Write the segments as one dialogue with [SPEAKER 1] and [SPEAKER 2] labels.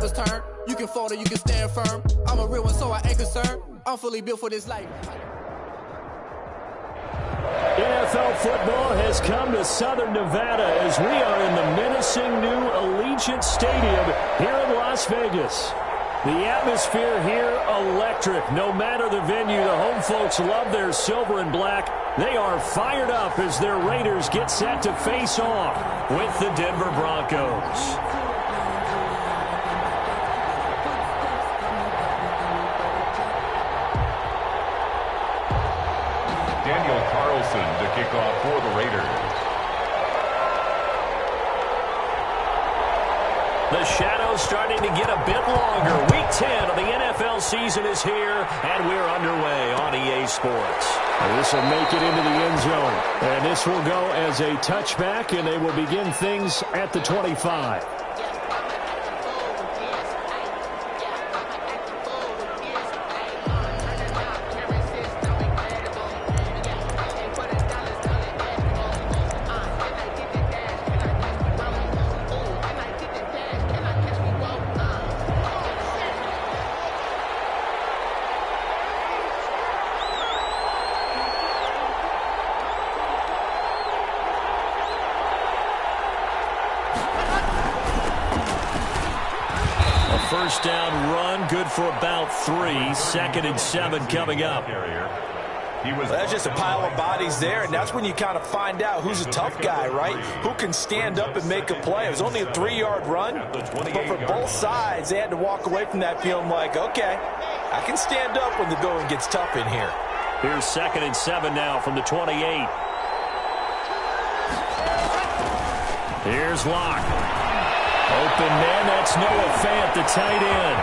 [SPEAKER 1] tables turn. You can fold or you can stand firm. I'm a real one, so I ain't concerned. I'm fully built for this life.
[SPEAKER 2] NFL football has come to Southern Nevada as we are in the menacing new Allegiant Stadium here in Las Vegas. The atmosphere here electric. No matter the venue, the home folks love their silver and black. They are fired up as their Raiders get set to face off with the Denver Broncos.
[SPEAKER 3] Daniel Carlson to kick off for the Raiders.
[SPEAKER 2] The shadow's starting to get a bit longer. Week 10 of the NFL season is here, and we're underway on EA Sports. This will make it into the end zone, and this will go as a touchback, and they will begin things at the 25. First down run, good for about 3. 2nd and 7 coming up.
[SPEAKER 4] That's just a pile of bodies there, and that's when you kind of find out who's a tough guy, right? Who can stand up and make a play. It was only a 3-yard run, but for both sides, they had to walk away from that feeling like, okay, I can stand up when the going gets tough in here.
[SPEAKER 2] Here's 2nd and 7 now from the 28. Here's Locke. Open man, that's Noah Fant, the tight end.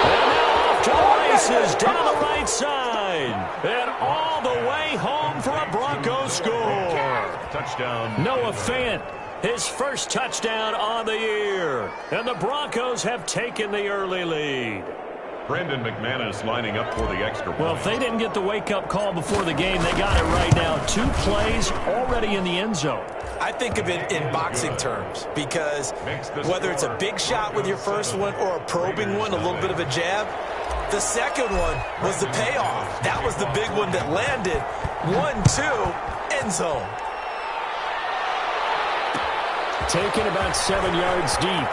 [SPEAKER 2] And now off to the races down the right side. And all the way home for a Broncos score.
[SPEAKER 3] Touchdown.
[SPEAKER 2] Noah Fant, his first touchdown on the year. And the Broncos have taken the early lead.
[SPEAKER 3] Brendan McManus lining up for the extra point.
[SPEAKER 2] Well, if they didn't get the wake-up call before the game, they got it right now. 2 plays already in the end zone.
[SPEAKER 4] I think of it in boxing terms because whether it's a big shot with your first one or a probing one, a little bit of a jab, the second one was the payoff. That was the big one that landed. 1-2, end zone.
[SPEAKER 2] Taken about 7 yards deep.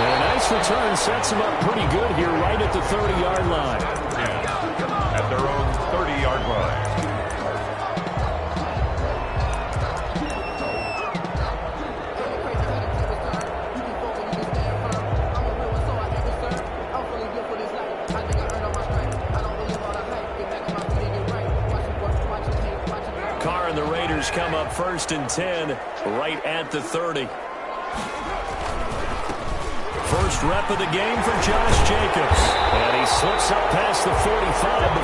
[SPEAKER 2] And a nice return sets them up pretty good here right at the 30-yard line.
[SPEAKER 3] Yeah, at their own 30-yard line.
[SPEAKER 2] Come up 1st and 10 right at the 30. First rep of the game for Josh Jacobs. And he slips up past the 45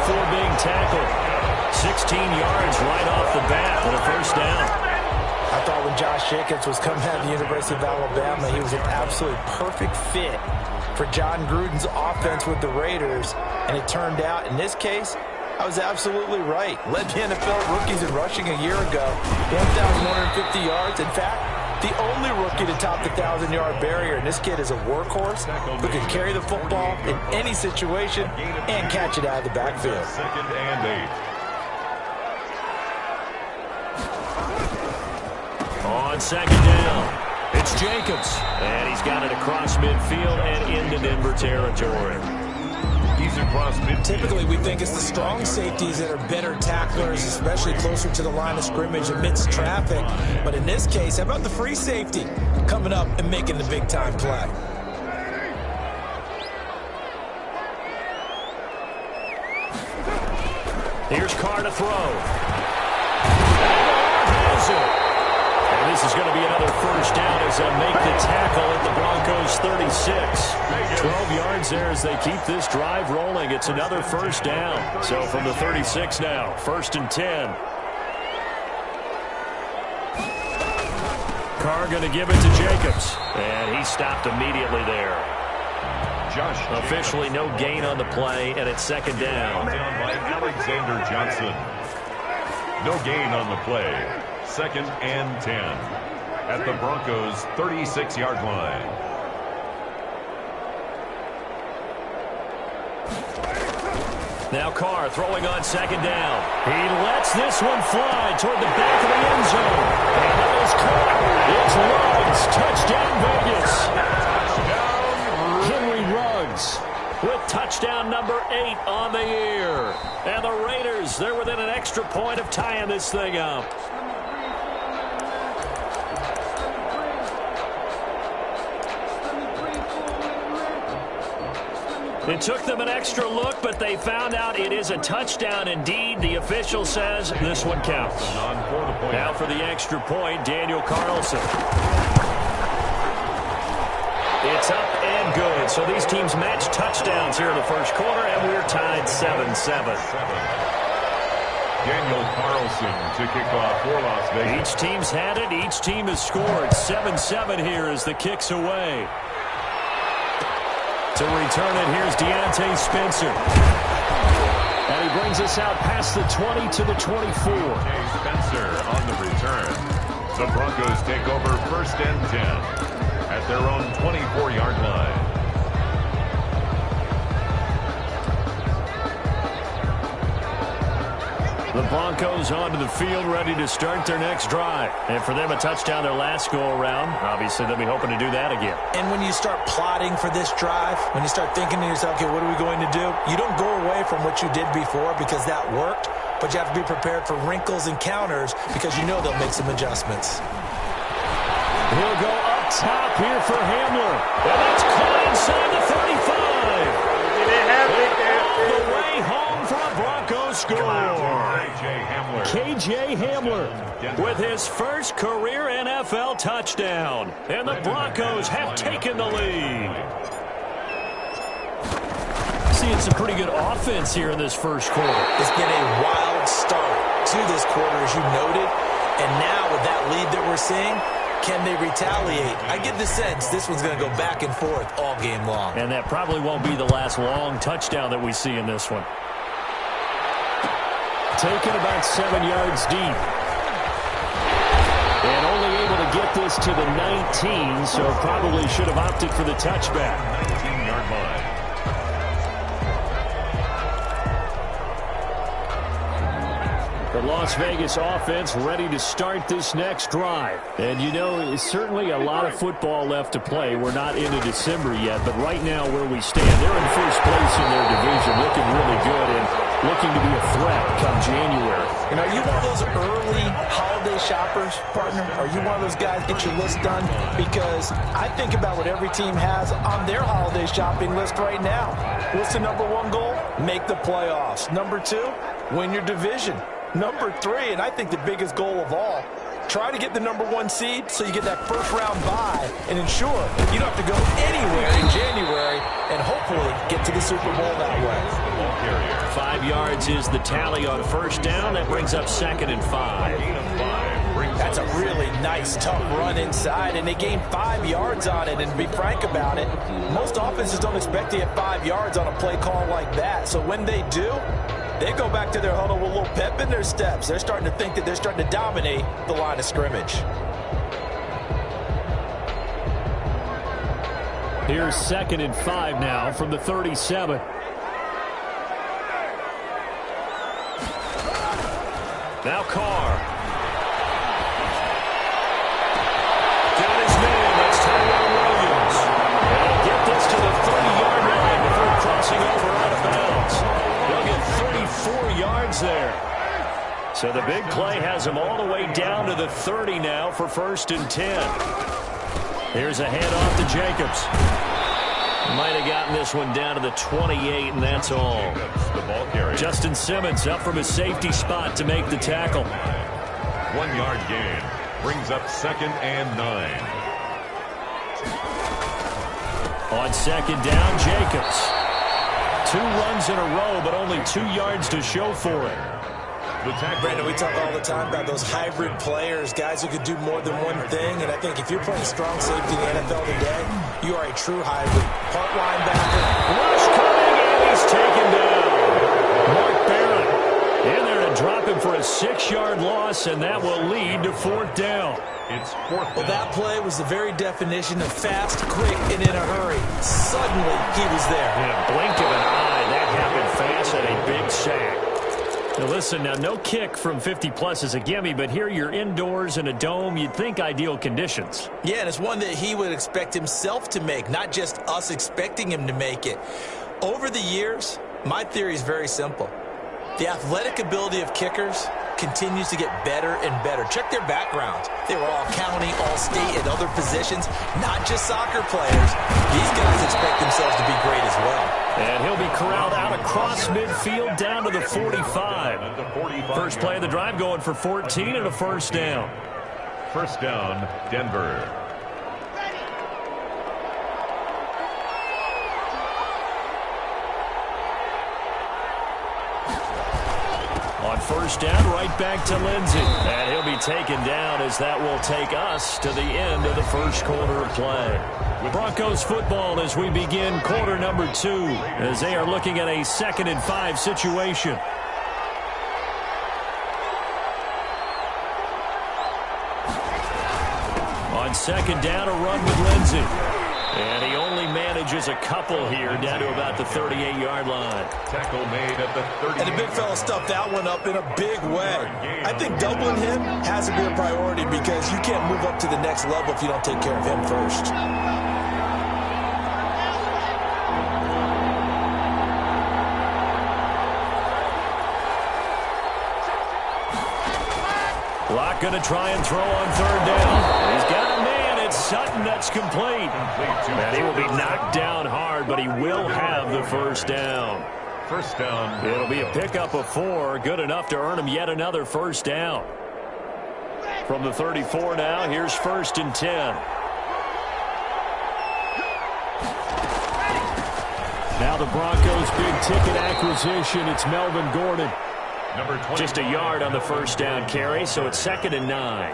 [SPEAKER 2] before being tackled. 16 yards right off the bat and a first down.
[SPEAKER 4] I thought when Josh Jacobs was coming out of the University of Alabama, he was an absolutely perfect fit for John Gruden's offense with the Raiders. And it turned out, in this case, I was absolutely right. Led the NFL rookies in rushing a year ago. 1,150 yards. In fact, the only rookie to top the 1,000-yard barrier. And this kid is a workhorse who can carry the football in any situation and catch it out of the backfield.
[SPEAKER 3] 2nd and 8.
[SPEAKER 2] On 2nd down, it's Jacobs. And he's got it across midfield and into Denver territory.
[SPEAKER 4] Typically, we think it's the strong safeties that are better tacklers, especially closer to the line of scrimmage amidst traffic. But in this case, how about the free safety coming up and making the big-time play?
[SPEAKER 2] Here's Carr to throw. And this is going to be another first down as they make the tackle at the Broncos 36. 12 yards there as they keep this drive rolling. It's another first down. So from the 36 now, 1st and 10. Carr going to give it to Jacobs. And he stopped immediately there. Officially no gain on the play, and it's 2nd down.
[SPEAKER 3] Down by Alexander Johnson. No gain on the play. 2nd and 10 at the Broncos' 36-yard line.
[SPEAKER 2] Now Carr throwing on 2nd down. He lets this one fly toward the back of the end zone. And that is caught. It's Ruggs. Touchdown Vegas. Henry Ruggs with touchdown number 8 on the year. And the Raiders, they're within an extra point of tying this thing up. It took them an extra look, but they found out it is a touchdown indeed. The official says this one counts. Now for the extra point, Daniel Carlson. It's up and good. So these teams match touchdowns here in the first quarter, and we're tied 7-7.
[SPEAKER 3] Daniel Carlson to kick off for Las Vegas.
[SPEAKER 2] Each team's had it. Each team has scored. 7-7 here as the kick's away. To return it, here's Deontay Spencer. And he brings us out past the 20 to the 24.
[SPEAKER 3] Spencer on the return. The Broncos take over 1st and 10 at their own 24-yard line.
[SPEAKER 2] The Broncos onto the field, ready to start their next drive. And for them, a touchdown their last go-around. Obviously, they'll be hoping to do that again.
[SPEAKER 4] And when you start plotting for this drive, when you start thinking to yourself, okay, what are we going to do? You don't go away from what you did before because that worked, but you have to be prepared for wrinkles and counters because you know they'll make some adjustments.
[SPEAKER 2] He'll go up top here for Hamler. And that's caught inside the 35. All the way home for a Broncos score. KJ Hamler with his first career NFL touchdown. And the Broncos have taken the lead. Seeing some pretty good offense here in this first quarter.
[SPEAKER 4] It's been a wild start to this quarter, as you noted. And now with that lead that we're seeing, can they retaliate? I get the sense this one's going to go back and forth all game long.
[SPEAKER 2] And that probably won't be the last long touchdown that we see in this one. Taken about 7 yards deep. And only able to get this to the 19, so probably should have opted for the touchback.
[SPEAKER 3] 19-yard line.
[SPEAKER 2] The Las Vegas offense ready to start this next drive. And, you know, certainly a lot of football left to play. We're not into December yet, but right now where we stand, they're in first place in their division, looking really good and looking to be a threat come January.
[SPEAKER 4] And are you one of those early holiday shoppers, partner? Are you one of those guys get your list done? Because I think about what every team has on their holiday shopping list right now. What's the number 1 goal? Make the playoffs. Number 2, win your division. Number 3, and I think the biggest goal of all, try to get the number 1 seed so you get that first-round bye and ensure you don't have to go anywhere in January and hopefully get to the Super Bowl that way.
[SPEAKER 2] 5 yards is the tally on first down. That brings up 2nd and 5.
[SPEAKER 4] That's a really nice, tough run inside, and they gained 5 yards on it. And to be frank about it, most offenses don't expect to get 5 yards on a play call like that. So when they do, they go back to their huddle with a little pep in their steps. They're starting to think that they're starting to dominate the line of scrimmage.
[SPEAKER 2] Here's 2nd and 5 now from the 37. Now Carr. Got his man. That's Tyrone Williams. And he'll get this to the 30-yard line before crossing over out of bounds. They'll get 34 yards there. So the big play has him all the way down to the 30 now for 1st and 10. Here's a handoff to Jacobs. Might have gotten this one down to the 28, and that's all. Justin Simmons up from his safety spot to make the tackle.
[SPEAKER 3] 1-yard gain brings up 2nd and 9.
[SPEAKER 2] On 2nd down, Jacobs. 2 runs in a row, but only 2 yards to show for it.
[SPEAKER 4] Brandon, we talk all the time about those hybrid players, guys who could do more than one thing. And I think if you're playing strong safety in the NFL today, you are a true hybrid. Part linebacker.
[SPEAKER 2] Rush coming, and he's taken down. Mark Barron in there to drop him going for a 6-yard loss, and that will lead to 4th down.
[SPEAKER 3] It's 4th down.
[SPEAKER 4] Well, that play was the very definition of fast, quick, and in a hurry. Suddenly, he was there.
[SPEAKER 2] In a blink of an eye, that happened fast at a big sack. Now listen, now no kick from 50-plus is a gimme, but here you're indoors in a dome. You'd think ideal conditions.
[SPEAKER 4] Yeah, and it's one that he would expect himself to make, not just us expecting him to make it. Over the years, my theory is very simple. The athletic ability of kickers continues to get better and better. Check their backgrounds. They were all county, all state, and other positions, not just soccer players. These guys expect themselves to be great as well.
[SPEAKER 2] And he'll be corralled out across midfield down to the 45. First play of the drive going for 14 and a 1st down.
[SPEAKER 3] 1st down, Denver.
[SPEAKER 2] On 1st down, right back to Lindsey. And he'll be taken down as that will take us to the end of the 1st quarter of play. Broncos football as we begin quarter number 2, as they are looking at a 2nd and 5 situation. On 2nd down, a run with Lindsey. And he only manages a couple here down to about the 38-yard line.
[SPEAKER 3] Tackle made at the 30.
[SPEAKER 4] And the big fella stuffed that one up in a big way. I think doubling him has to be a priority because you can't move up to the next level if you don't take care of him first.
[SPEAKER 2] Locke going to try and throw on 3rd down. He's got a man. It's Sutton that's complete. And he will be knocked down hard, but he will have the 1st down.
[SPEAKER 3] 1st down.
[SPEAKER 2] It'll be a pickup of 4. Good enough to earn him yet another 1st down. From the 34 now, here's 1st and 10. Now the Broncos' big-ticket acquisition. It's Melvin Gordon. Just a yard on the 1st down carry, so it's 2nd and 9.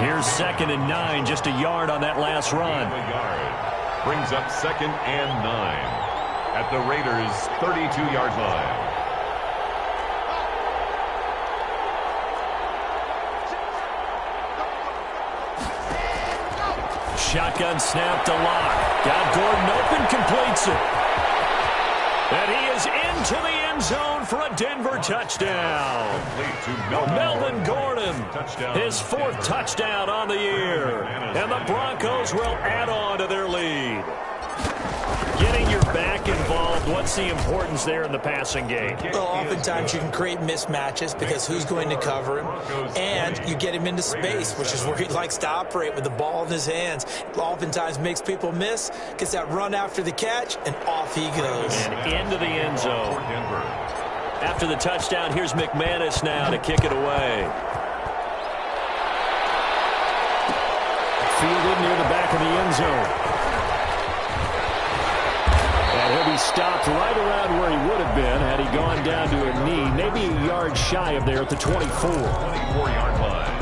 [SPEAKER 2] Here's 2nd and 9, just a yard on that last run.
[SPEAKER 3] Brings up 2nd and 9 at the Raiders' 32-yard line.
[SPEAKER 2] Shotgun snap to Locke. Got Gordon open, completes it. And he is into the end zone for a Denver touchdown. Melvin Gordon, his 4th touchdown on the year. And the Broncos will add on to their lead. Getting your back involved, what's the importance there in the passing game?
[SPEAKER 4] Well, oftentimes you can create mismatches because who's going to cover him, and you get him into space, which is where he likes to operate with the ball in his hands. Oftentimes makes people miss, gets that run after the catch, and off he goes.
[SPEAKER 2] And into the end zone. After the touchdown, here's McManus now to kick it away. Fielded near the back of the end zone. And he'll be stopped right around where he would have been had he gone down to a knee, maybe a yard shy of there at the 24.
[SPEAKER 3] 24-yard line.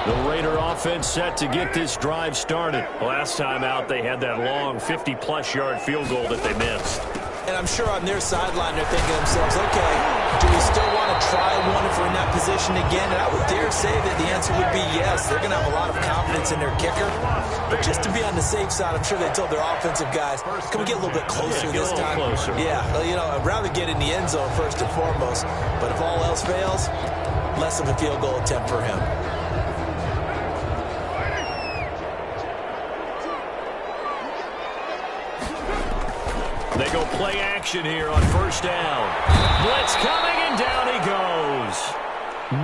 [SPEAKER 2] The Raider offense set to get this drive started. Last time out, they had that long 50-plus yard field goal that they missed.
[SPEAKER 4] And I'm sure on their sideline they're thinking to themselves, okay, do we still want to try one if we're in that position again? And I would dare say that the answer would be yes. They're going to have a lot of confidence in their kicker. But just to be on the safe side, I'm sure they told their offensive guys, can we get a little bit closer this time?
[SPEAKER 2] Closer.
[SPEAKER 4] Yeah, you know, I'd rather get in the end zone first and foremost. But if all else fails, less of a field goal attempt for him.
[SPEAKER 2] They go play action here on 1st down. Blitz coming, and down he goes.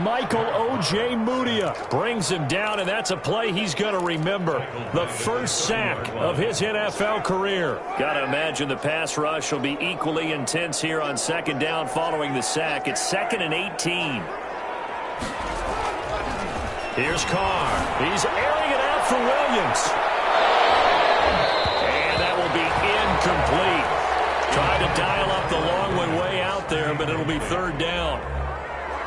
[SPEAKER 2] Michael O.J. Mudia brings him down, and that's a play he's going to remember. The first sack of his NFL career. Got to imagine the pass rush will be equally intense here on 2nd down following the sack. It's 2nd and 18. Here's Carr. He's airing it out for Williams. And that will be incomplete. Trying to dial up the long one way out there, but it'll be 3rd down.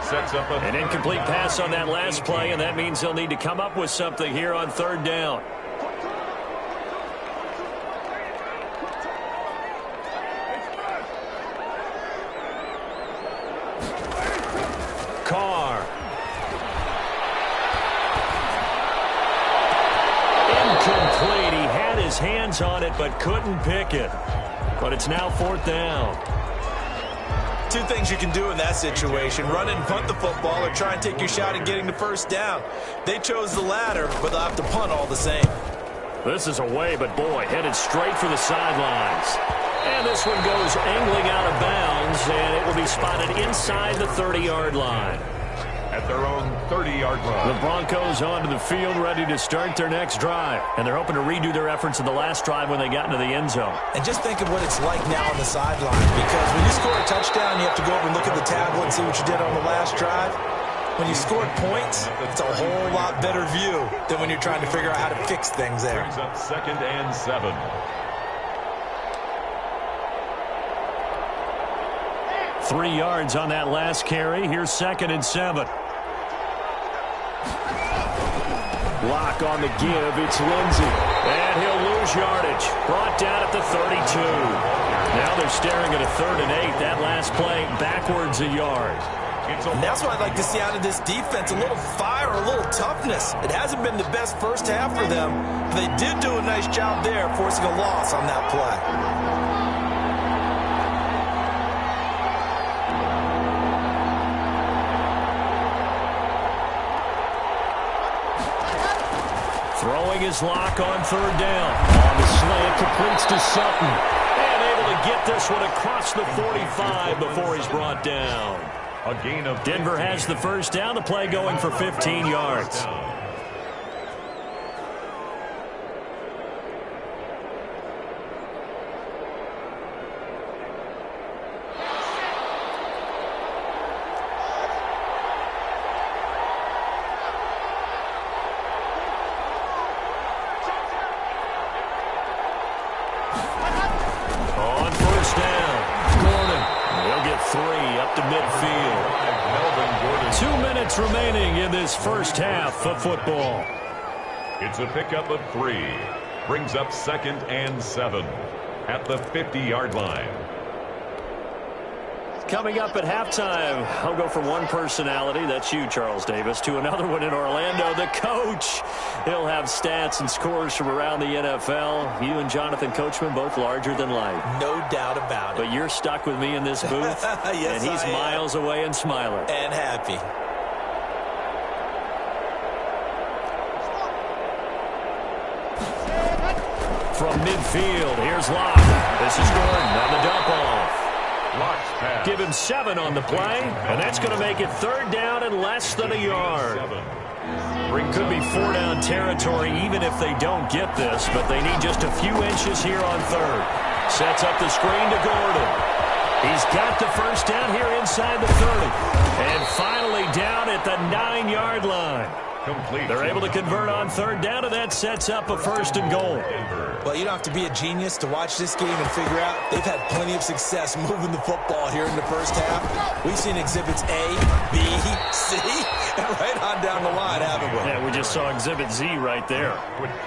[SPEAKER 3] Sets up
[SPEAKER 2] an incomplete pass on that last play, and that means they'll need to come up with something here on 3rd down. Carr. Incomplete. He had his hands on it but couldn't pick it. But it's now 4th down.
[SPEAKER 4] Two things you can do in that situation: run and punt the football, or try and take your shot at getting the first down. They chose the latter, but they'll have to punt all the same.
[SPEAKER 2] This is away, but boy, headed straight for the sidelines. And this one goes angling out of bounds, and it will be spotted inside the 30-yard line.
[SPEAKER 3] At their own 30-yard line.
[SPEAKER 2] The Broncos onto the field, ready to start their next drive. And they're hoping to redo their efforts in the last drive when they got into the end zone.
[SPEAKER 4] And just think of what it's like now on the sideline, because when you score a touchdown, you have to go over and look at the tablet and see what you did on the last drive. When you scored points, it's a whole lot better view than when you're trying to figure out how to fix things there.
[SPEAKER 3] Brings up 2nd and 7.
[SPEAKER 2] Three yards on that last carry. Here's 2nd and 7. Block on the give. It's Lindsey. And he'll lose yardage. Brought down at the 32. Now they're staring at a 3rd and 8. That last play backwards a yard.
[SPEAKER 4] And that's what I'd like to see out of this defense: a little fire, a little toughness. It hasn't been the best first half for them, but they did do a nice job there, forcing a loss on that play.
[SPEAKER 2] Throwing his lock on 3rd down. On the slant, completes to Sutton. And able to get this one across the 45 before he's brought down.
[SPEAKER 3] A gain of
[SPEAKER 2] Denver has the first down. The play going for 15 yards. On first down, Gordon. He'll get 3 up to midfield. 2 minutes remaining in this first half of football.
[SPEAKER 3] It's a pickup of 3. Brings up 2nd and 7 at the 50-yard line.
[SPEAKER 2] Coming up at halftime, I'll go from one personality, that's you, Charles Davis, to another one in Orlando, the coach. He'll have stats and scores from around the NFL. You and Jonathan Coachman, both larger than life.
[SPEAKER 4] No doubt about it.
[SPEAKER 2] But you're stuck with me in this booth,
[SPEAKER 4] yes,
[SPEAKER 2] and he's miles away and smiling.
[SPEAKER 4] And happy.
[SPEAKER 2] From midfield, here's Locke. This is Gordon on the dump off. Give him 7 on the play, and that's going to make it 3rd down and less than a yard. Could be 4-down territory even if they don't get this, but they need just a few inches here on 3rd. Sets up the screen to Gordon. He's got the first down here inside the 30. And finally down at the 9-yard line. They're able to convert on 3rd down, and that sets up a 1st and goal.
[SPEAKER 4] Well, you don't have to be a genius to watch this game and figure out they've had plenty of success moving the football here in the first half. We've seen exhibits A, B, C, and right on down the line, haven't we?
[SPEAKER 2] Yeah, we just saw exhibit Z right there.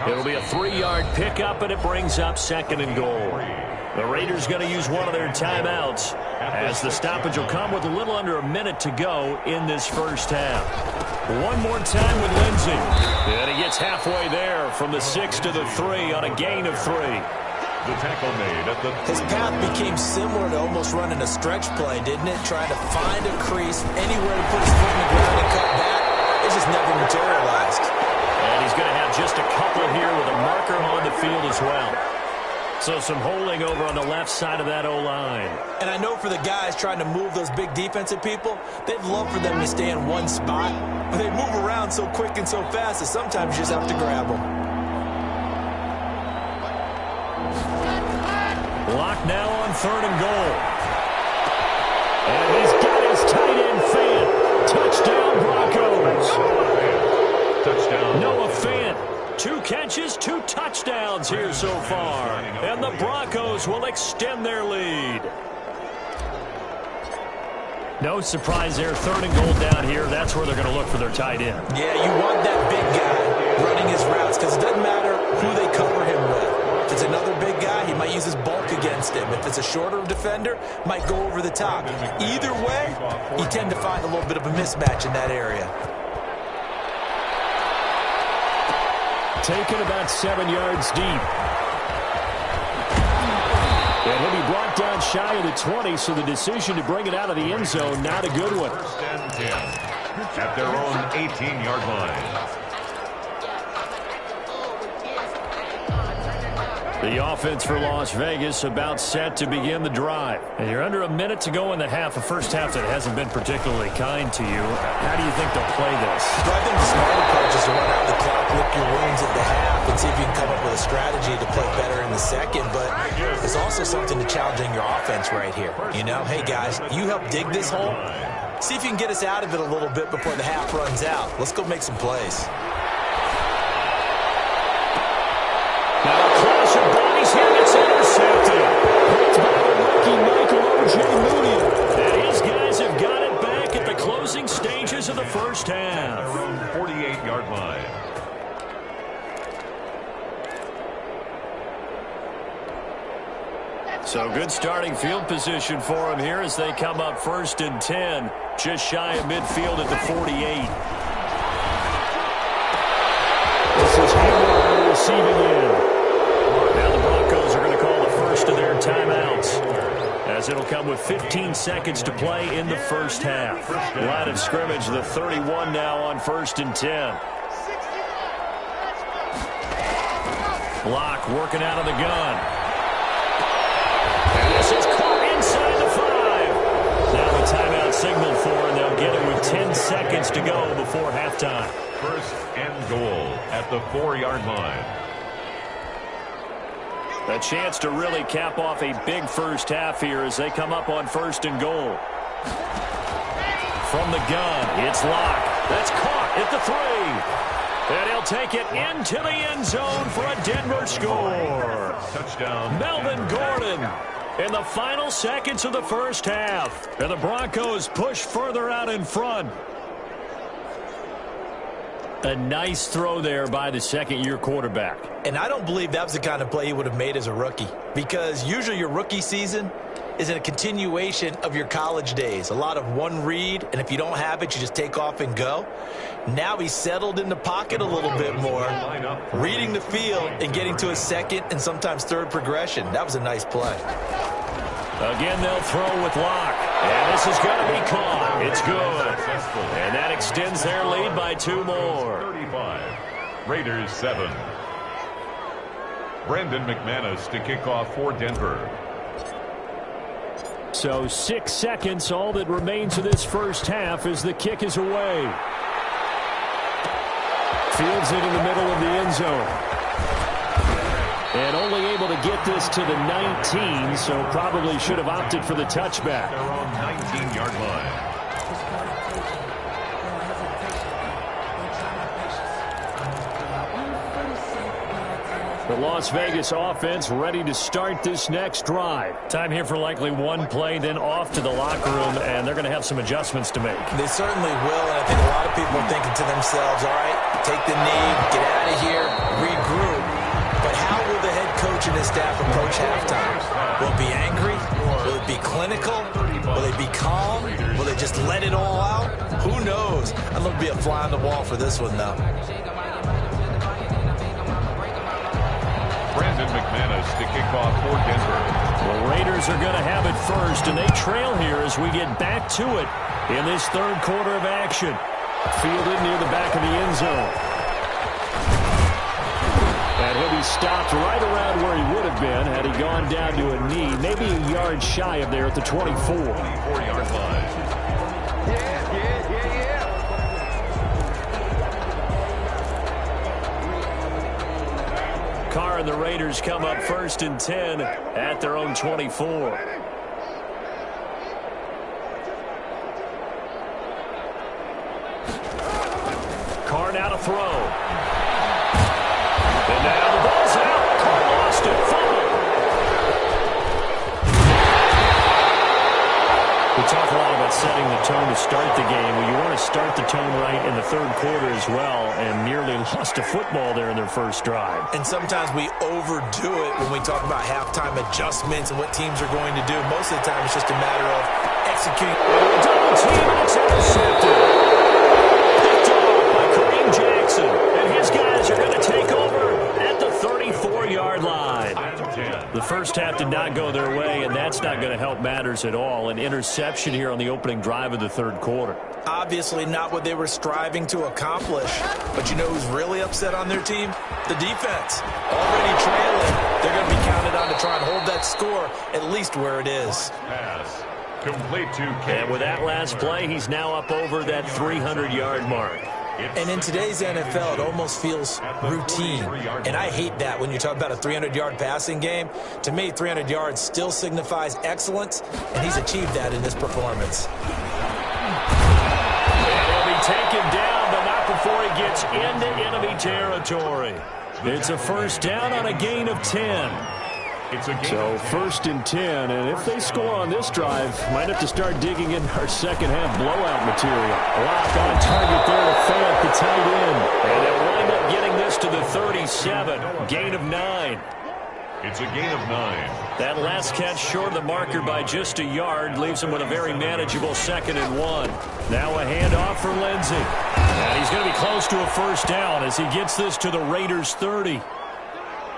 [SPEAKER 2] It'll be a 3-yard pickup, and it brings up 2nd and goal. The Raiders going to use one of their timeouts as the stoppage will come with a little under a minute to go in this first half. One more time with Lindsey. And he gets halfway there from the 6 to the 3 on a gain of 3.
[SPEAKER 3] The tackle made at the...
[SPEAKER 4] His path became similar to almost running a stretch play, didn't it? Trying to find a crease, anywhere to put his foot in the ground and cut back. It just never materialized.
[SPEAKER 2] And he's going to have just a couple here with a marker on the field as well. So some holding over on the left side of that O-line.
[SPEAKER 4] And I know for the guys trying to move those big defensive people, they'd love for them to stay in one spot. But they move around so quick and so fast that sometimes you just have to grab them.
[SPEAKER 2] Block now on 3rd and goal. And he's got his tight end fan. Touchdown Broncos.
[SPEAKER 3] Touchdown.
[SPEAKER 2] Noah Fant. 2 catches, 2 touchdowns here so far. And the Broncos will extend their lead. No surprise there. 3rd and goal down here. That's where they're going to look for their tight end.
[SPEAKER 4] Yeah, you want that big guy running his routes because it doesn't matter who they cover him with. If it's another big guy, he might use his bulk against him. If it's a shorter defender, might go over the top. Either way, you tend to find a little bit of a mismatch in that area.
[SPEAKER 2] Taken about 7 yards deep. And he'll be brought down shy of the 20, so the decision to bring it out of the end zone, not a good one.
[SPEAKER 3] First and 10 at their own 18-yard line.
[SPEAKER 2] The offense for Las Vegas about set to begin the drive. And you're under a minute to go in the half, a first half that hasn't been particularly kind to you. How do you think they'll play this?
[SPEAKER 4] So I think the smart approach is to run out the clock, lick your wounds at the half, and see if you can come up with a strategy to play better in the second. But there's also something to challenging your offense right here. You know, hey, guys, you help dig this hole. See if you can get us out of it a little bit before the half runs out. Let's go make some plays.
[SPEAKER 2] Now a clash of bodies here gets intercepted. It's by the rookie Michael O.J. Mooney. And his guys have got it back at the closing stages of the first half.
[SPEAKER 3] Around 48-yard line.
[SPEAKER 2] So good starting field position for him here as they come up first and 10. Just shy of midfield at the 48. This is Hayward receiving in. Now the Broncos are going to call the first of their timeouts, as it'll come with 15 seconds to play in the first half. Line of scrimmage, the 31 now on first and 10. Block working out of the gun. And this is caught inside the 5. Now the timeout signaled for, and they'll get it with 10 seconds to go before halftime.
[SPEAKER 3] First and goal at the 4-yard line.
[SPEAKER 2] A chance to really cap off a big first half here as they come up on first and goal. From the gun, it's Locke. That's caught at the 3. And he'll take it into the end zone for a Denver score.
[SPEAKER 3] Touchdown.
[SPEAKER 2] Melvin Gordon in the final seconds of the first half. And the Broncos push further out in front. A nice throw there by the second-year quarterback.
[SPEAKER 4] And I don't believe that was the kind of play he would have made as a rookie, because usually your rookie season is in a continuation of your college days. A lot of one read, and if you don't have it, you just take off and go. Now he's settled in the pocket a little bit more, reading the field and getting to a second and sometimes third progression. That was a nice play.
[SPEAKER 2] Again, they'll throw with Locke. And this is going to be caught. It's good. And that extends their lead by 2 more.
[SPEAKER 3] 35. Raiders 7. Brandon McManus to kick off for Denver.
[SPEAKER 2] So 6 seconds, all that remains of this first half as the kick is away. Fields it in the middle of the end zone. And only able to get this to the 19, so probably should have opted for the touchback.
[SPEAKER 3] Their own 19-yard line.
[SPEAKER 2] The Las Vegas offense ready to start this next drive. Time here for likely one play, then off to the locker room, and they're going to have some adjustments to make.
[SPEAKER 4] They certainly will, and I think a lot of people are thinking to themselves, all right, take the knee, get out of here, regroup. But how will the head coach and his staff approach halftime? Will it be angry? Will it be clinical? Will they be calm? Will they just let it all out? Who knows? I'd love to be a fly on the wall for this one, though.
[SPEAKER 3] Brandon McManus to kick off for Denver.
[SPEAKER 2] The Raiders are going to have it first, and they trail here as we get back to it in this third quarter of action. Fielded near the back of the end zone. And he'll be stopped right around where he would have been had he gone down to a knee, maybe a yard shy of there at the 24.
[SPEAKER 3] 24-yard line.
[SPEAKER 2] Carr and the Raiders come up first and 10 at their own 24. Carr now to throw. And now the ball's out. Carr lost it. Fumble. We talk a lot about about setting the tone to start the game. Well, you want to start the tone right in the third quarter as well, and nearly lost a football there in their first drive.
[SPEAKER 4] And sometimes we overdo it when we talk about halftime adjustments and what teams are going to do. Most of the time, it's just a matter of executing.
[SPEAKER 2] Double team, and it's intercepted. Picked off by Kareem Jackson, and his guys are going to take over at the 34-yard line. The first half did not go their way, and that's not going to help matters at all. An interception here on the opening drive of the third quarter.
[SPEAKER 4] Obviously not what they were striving to accomplish. But you know who's really upset on their team? The defense. Already trailing. They're going to be counted on to try and hold that score at least where it is.
[SPEAKER 3] Pass. Complete to
[SPEAKER 2] And with that last play, he's now up over that 300-yard mark.
[SPEAKER 4] And in today's NFL, it almost feels routine. And I hate that when you talk about a 300-yard passing game. To me, 300 yards still signifies excellence, and he's achieved that in this performance.
[SPEAKER 2] And he'll be taken down, but not before he gets into enemy territory. It's a first down on a gain of 10. So first and 10, and if they score on this drive, might have to start digging in our second half blowout material. Lock on target there to Fant, the tight end. And they'll wind up getting this to the 37, gain of 9.
[SPEAKER 3] It's a gain of 9.
[SPEAKER 2] That last catch short of the marker by just a yard leaves him with a very manageable 2nd and 1. Now a handoff for Lindsey. And he's going to be close to a first down as he gets this to the Raiders' 30.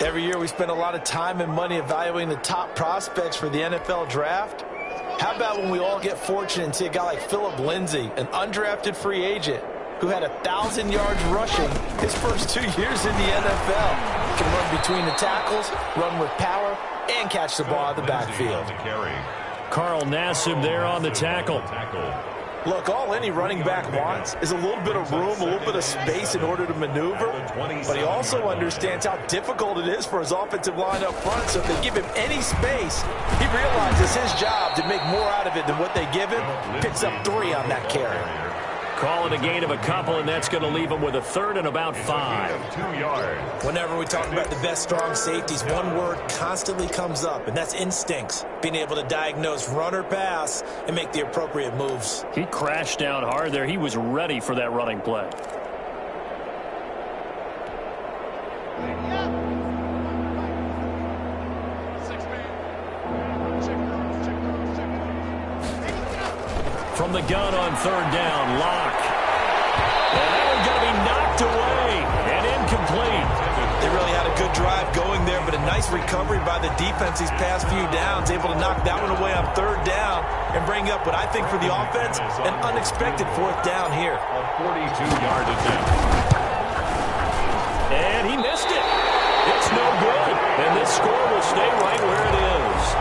[SPEAKER 4] Every year we spend a lot of time and money evaluating the top prospects for the NFL draft. How about when we all get fortunate and see a guy like Phillip Lindsay, an undrafted free agent who had 1,000 yards rushing his first 2 years in the NFL. Can run between the tackles, run with power, and catch the ball out of the backfield.
[SPEAKER 2] Carl Nassib there on the tackle.
[SPEAKER 4] Look, all any running back wants is a little bit of room, a little bit of space in order to maneuver. But he also understands how difficult it is for his offensive line up front. So if they give him any space, he realizes his job to make more out of it than what they give him. Picks up 3 on that carry.
[SPEAKER 2] Call it a gain of a couple, and that's going to leave him with a 3rd and about 5.
[SPEAKER 3] 2 yards.
[SPEAKER 4] Whenever we talk about the best strong safeties, one word constantly comes up, and that's instincts. Being able to diagnose run or pass and make the appropriate moves.
[SPEAKER 2] He crashed down hard there. He was ready for that running play. From the gun on 3rd down, Locke. And that one's going to be knocked away and incomplete.
[SPEAKER 4] They really had a good drive going there, but a nice recovery by the defense these past few downs, able to knock that one away on 3rd down and bring up what I think for the offense, an unexpected 4th down here.
[SPEAKER 3] A 42-yard attempt.
[SPEAKER 2] And he missed it. It's no good. And this score will stay right where it is.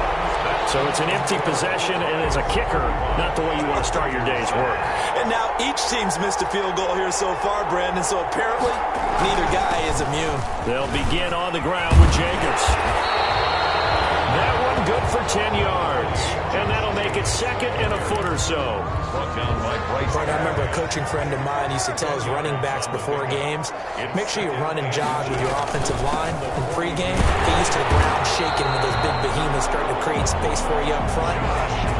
[SPEAKER 2] So it's an empty possession, and as a kicker, not the way you want to start your day's work.
[SPEAKER 4] And now each team's missed a field goal here so far, Brandon, so apparently neither guy is immune.
[SPEAKER 2] They'll begin on the ground with Jacobs. That one good for 10 yards, and that'll make it 2nd and a foot or so.
[SPEAKER 3] Brought down by Bryce.
[SPEAKER 4] I remember a coaching friend of mine used to tell his running backs before games, make sure you run and jog with your offensive line in pregame. Get used to the ground shaking when those big behemoths start to create space for you up front.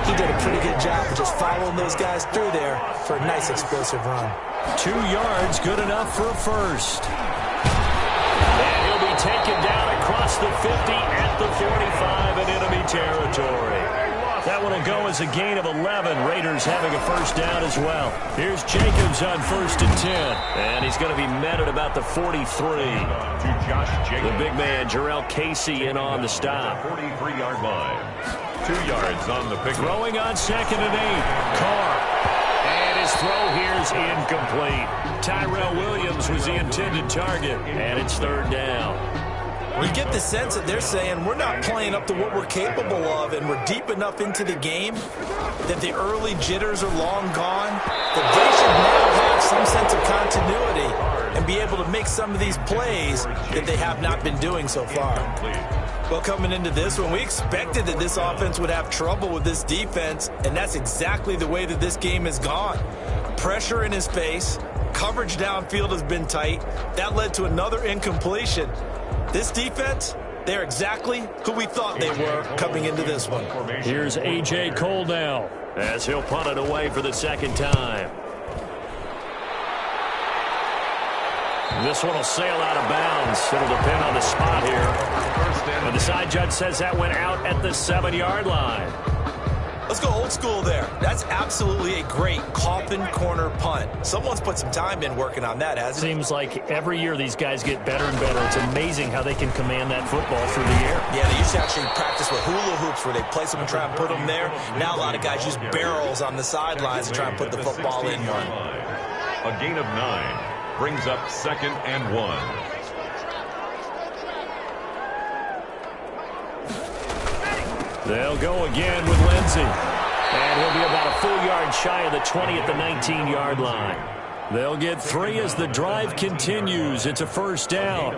[SPEAKER 4] He did a pretty good job of just following those guys through there for a nice explosive run.
[SPEAKER 2] 2 yards, good enough for a first. And he'll be taken down across the 50 at the 45 in enemy territory. That one will go as a gain of 11. Raiders having a first down as well. Here's Jacobs on 1st and 10. And he's going to be met at about the 43.
[SPEAKER 3] To Josh Jacobs.
[SPEAKER 2] The big man, Jarrell Casey, in on the stop.
[SPEAKER 3] 43-yard line. 2 yards on the pick.
[SPEAKER 2] Throwing on 2nd and 8. Carr. And his throw here is incomplete. Tyrell Williams was the intended target. And it's 3rd down.
[SPEAKER 4] You get the sense that they're saying we're not playing up to what we're capable of, and we're deep enough into the game that the early jitters are long gone, that they should now have some sense of continuity and be able to make some of these plays that they have not been doing so far. Well, coming into this one, we expected that this offense would have trouble with this defense, and that's exactly the way that this game has gone. Pressure in his face, coverage downfield has been tight. That led to another incompletion. This defense, They're exactly who we thought they were coming into this one.
[SPEAKER 2] Here's A.J. Cole now as he'll punt it away for the second time. This one will sail out of bounds. It'll depend on the spot here. And the side judge says that went out at the 7-yard line.
[SPEAKER 4] Let's go old school there. That's absolutely a great coffin corner punt. Someone's put some time in working on that, hasn't it?
[SPEAKER 2] Seems like every year these guys get better and better. It's amazing how they can command that football through the air.
[SPEAKER 4] Yeah, they used to actually practice with hula hoops where they place them and try and put them there. Now a lot of guys use barrels on the sidelines to try and put the football in one.
[SPEAKER 3] A gain of 9 brings up 2nd and 1.
[SPEAKER 2] They'll go again with Lindsey. And he'll be about a full yard shy of the 20 at the 19-yard line. They'll get 3 as the drive continues. It's a first down.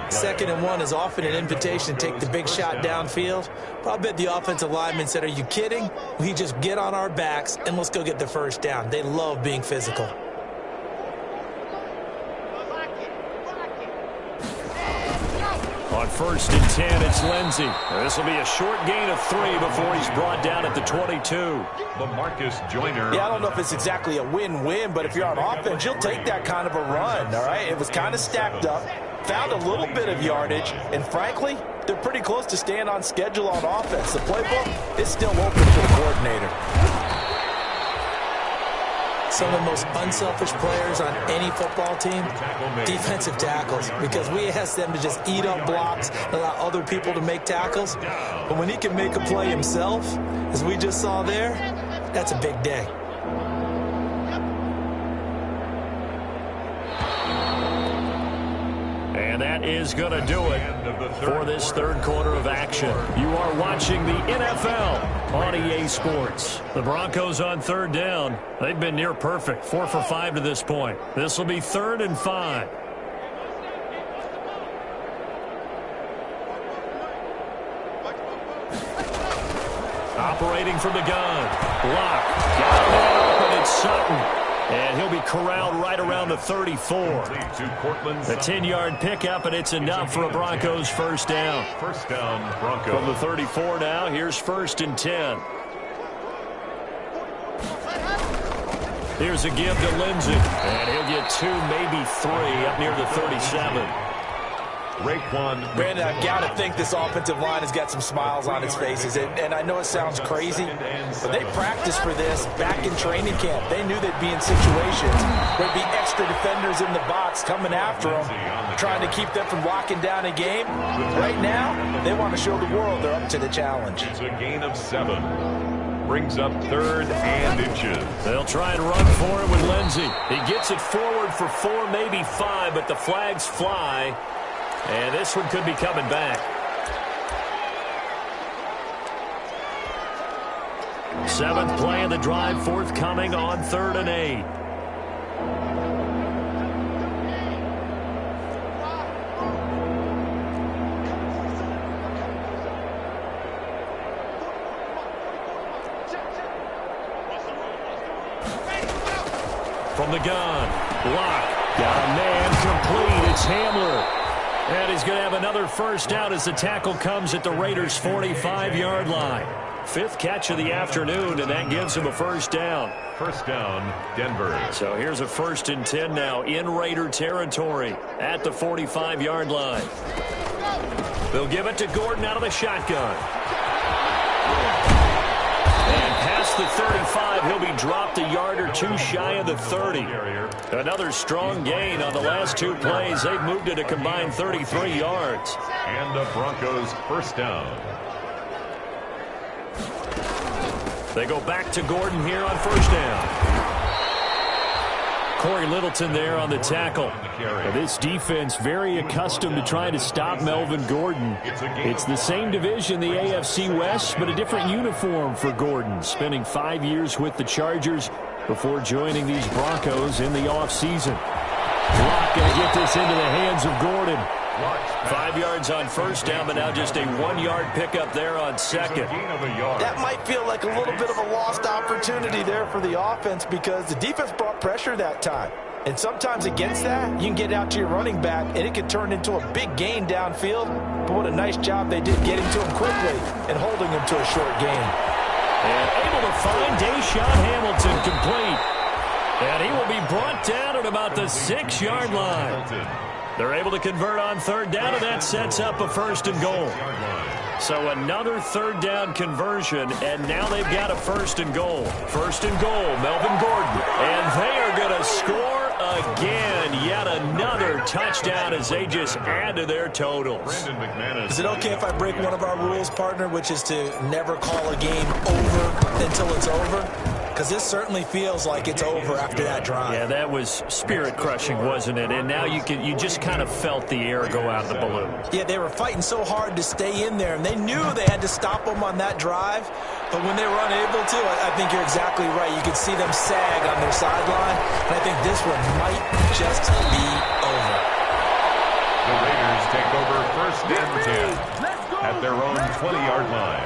[SPEAKER 4] 2nd and 1 is often an invitation to take the big shot downfield. But I bet the offensive lineman said, are you kidding? We just get on our backs and let's go get the first down. They love being physical.
[SPEAKER 2] On 1st and 10, it's Lindsey. This will be a short gain of 3 before he's brought down at the 22.
[SPEAKER 3] LaMarcus Joyner.
[SPEAKER 4] Yeah, I don't know if it's exactly a win-win, but if you're on offense, you'll take that kind of a run, all right? It was kind of stacked up, found a little bit of yardage, and frankly, they're pretty close to staying on schedule on offense. The playbook is still open for the coordinator. Some of the most unselfish players on any football team, defensive tackles, because we ask them to just eat up blocks and allow other people to make tackles. But when he can make a play himself, as we just saw there, that's a big day.
[SPEAKER 2] And that is going to do it for this third quarter of action. You are watching the NFL on EA Sports. The Broncos on 3rd down. They've been near perfect, 4 for 5 to this point. This will be 3rd and 5. Operating from the gun. Block. Got it open. It's Sutton. And he'll be corralled right around the 34. The 10-yard pickup, and it's enough for a Broncos first down.
[SPEAKER 3] First down, Broncos.
[SPEAKER 2] From the 34 now, here's 1st and 10. Here's a give to Lindsey. And he'll get 2, maybe 3 up near the 37.
[SPEAKER 4] Brandon, I've got to think this offensive line has got some smiles on its faces. And I know it sounds crazy, but they practiced for this back in training camp. They knew they'd be in situations where there'd be extra defenders in the box coming after them, trying to keep them from locking down a game. Right now, they want to show the world they're up to the challenge.
[SPEAKER 3] It's a gain of 7. Brings up 3rd and inches.
[SPEAKER 2] They'll try and run for it with Lindsey. He gets it forward for 4, maybe 5, but the flags fly. And this one could be coming back. 7th play of the drive forthcoming on 3rd and 8. From the gun. Block. Got a man complete. It's Hamler. And he's going to have another first down as the tackle comes at the Raiders' 45-yard line. 5th catch of the afternoon, and that gives him a first down.
[SPEAKER 3] First down, Denver.
[SPEAKER 2] So here's a 1st and 10 now in Raider territory at the 45-yard line. They'll give it to Gordon out of the shotgun. And past the 35, he'll be dropped a yard or 2 shy of the 30. Another strong gain on the last 2 plays. They've moved it a combined 33 yards.
[SPEAKER 3] And the Broncos first down.
[SPEAKER 2] They go back to Gordon here on first down. Corey Littleton there on the tackle. This defense very accustomed to trying to stop Melvin Gordon. It's the same division, the AFC West, but a different uniform for Gordon, spending 5 years with the Chargers before joining these Broncos in the offseason. Block going to get this into the hands of Gordon. 5 yards on first down, but now just a 1-yard pickup there on 2nd.
[SPEAKER 4] That might feel like a little bit of a lost opportunity there for the offense because the defense brought pressure that time. And sometimes against that, you can get out to your running back, and it can turn into a big gain downfield. but what a nice job they did getting to him quickly and holding him to a short gain.
[SPEAKER 2] And able to find Deshaun Hamilton complete. And he will be brought down at about the 6-yard line. They're able to convert on third down, and that sets up a first and goal. So another third down conversion, and now they've got a first and goal. First and goal, Melvin Gordon. And they are going to score again. Yet another touchdown as they just add to their totals.
[SPEAKER 4] Is it okay if I break one of our rules, partner, which is to never call a game over until it's over? Because this certainly feels like it's over after that drive.
[SPEAKER 2] Yeah, that was spirit-crushing, wasn't it? And now you just kind of felt the air go out of the balloon.
[SPEAKER 4] Yeah, they were fighting so hard to stay in there, and they knew they had to stop them on that drive. But when they were unable to, I think you're exactly right. You could see them sag on their sideline, and I think this one might just be over.
[SPEAKER 3] The Raiders take over first and 10 at their own 20-yard line.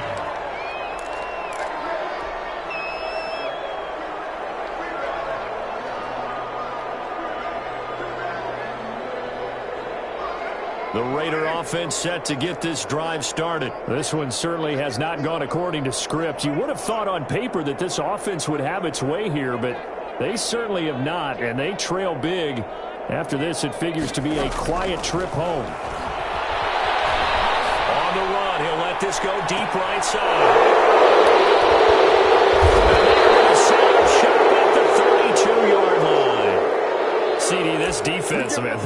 [SPEAKER 2] The Raider offense set to get this drive started. This one certainly has not gone according to script. You would have thought on paper that this offense would have its way here, but they certainly have not, and they trail big. After this, it figures to be a quiet trip home. On the run, he'll let this go deep right side. And they're going to set up shop at the 32-yard line. CD, this defense, man,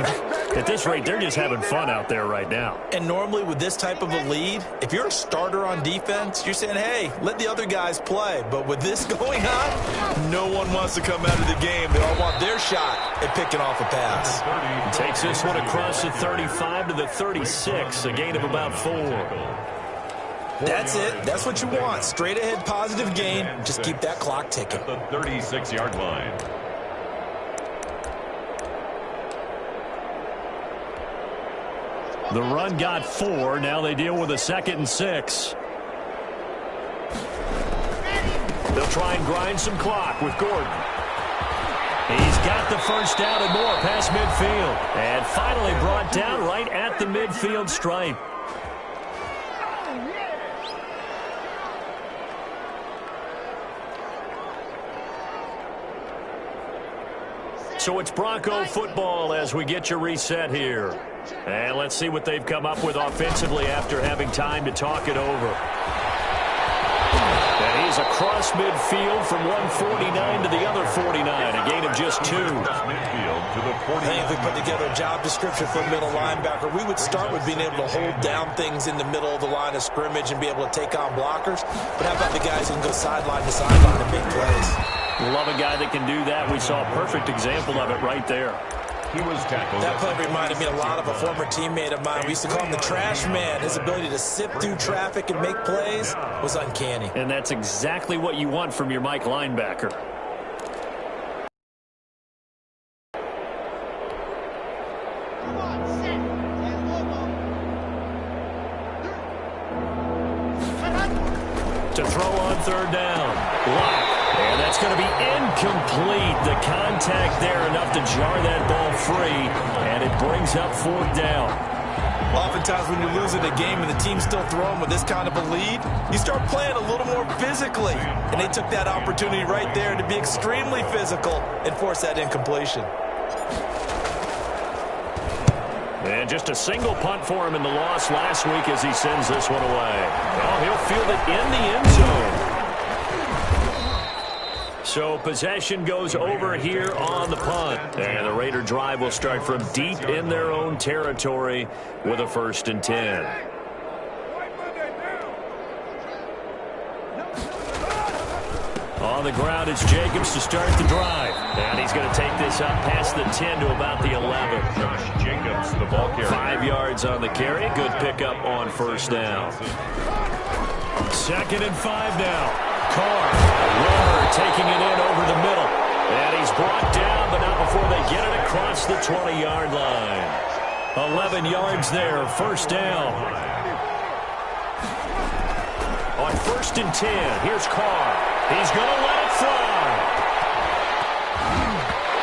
[SPEAKER 2] at this rate, they're just having fun out there right now.
[SPEAKER 4] And normally with this type of a lead, if you're a starter on defense, you're saying, hey, let the other guys play. But with this going on, no one wants to come out of the game. They all want their shot at picking off a pass.
[SPEAKER 2] He takes this one across the 35 to the 36, a gain of about 4.
[SPEAKER 4] That's it. That's what you want. Straight ahead positive gain. Just keep that clock ticking.
[SPEAKER 3] The 36-yard line.
[SPEAKER 2] The run got 4. Now they deal with a 2nd and 6. They'll try and grind some clock with Gordon. He's got the first down and more past midfield. And finally brought down right at the midfield stripe. So it's Bronco football as we get you reset here. And let's see what they've come up with offensively after having time to talk it over. And he's across midfield from 149 to the other 49, a gain of just 2.
[SPEAKER 4] I think if we put together a job description for a middle linebacker, we would start with being able to hold down things in the middle of the line of scrimmage and be able to take on blockers. But how about the guys who can go sideline to sideline and make plays?
[SPEAKER 2] Love a guy that can do that. We saw a perfect example of it right there.
[SPEAKER 3] He was tackled.
[SPEAKER 4] That play reminded me a lot of a former teammate of mine. We used to call him the trash man. His ability to sift through traffic and make plays was uncanny.
[SPEAKER 2] And that's exactly what you want from your Mike linebacker. To throw on third down. Lock. And that's going to be incomplete. The contact there enough to jar that ball free, and it brings up 4th down.
[SPEAKER 4] Oftentimes when you're losing a game and the team's still throwing with this kind of a lead, you start playing a little more physically. And they took that opportunity right there to be extremely physical and force that incompletion.
[SPEAKER 2] And just a single punt for him in the loss last week as he sends this one away. Well, he'll field it in the end zone. So possession goes over here on the punt. And the Raider drive will start from deep in their own territory with a 1st and 10. On the ground, it's Jacobs to start the drive. And he's going to take this up past the 10 to about the 11.
[SPEAKER 3] Josh Jacobs, the ball carrier.
[SPEAKER 2] 5 yards on the carry. Good pickup on 1st down. 2nd and 5 now. Carr, Weber taking it in over the middle. And he's brought down, but not before they get it across the 20-yard line. 11 yards there, 1st down. On 1st and 10, here's Carr. He's going to let it fly.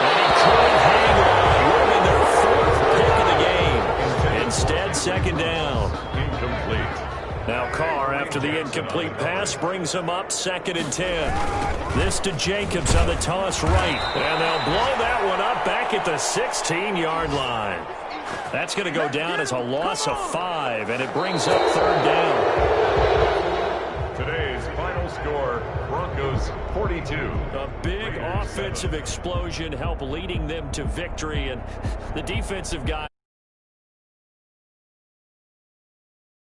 [SPEAKER 2] And he couldn't hang on. Would have been their 4th pick of the game. Instead, 2nd down. after the incomplete pass brings them up 2nd and 10. This to Jacobs on the toss right. And they'll blow that one up back at the 16-yard line. That's going to go down as a loss of 5, and it brings up 3rd down.
[SPEAKER 3] Today's final score, Broncos 42.
[SPEAKER 2] A big offensive explosion helped leading them to victory, and the defensive guy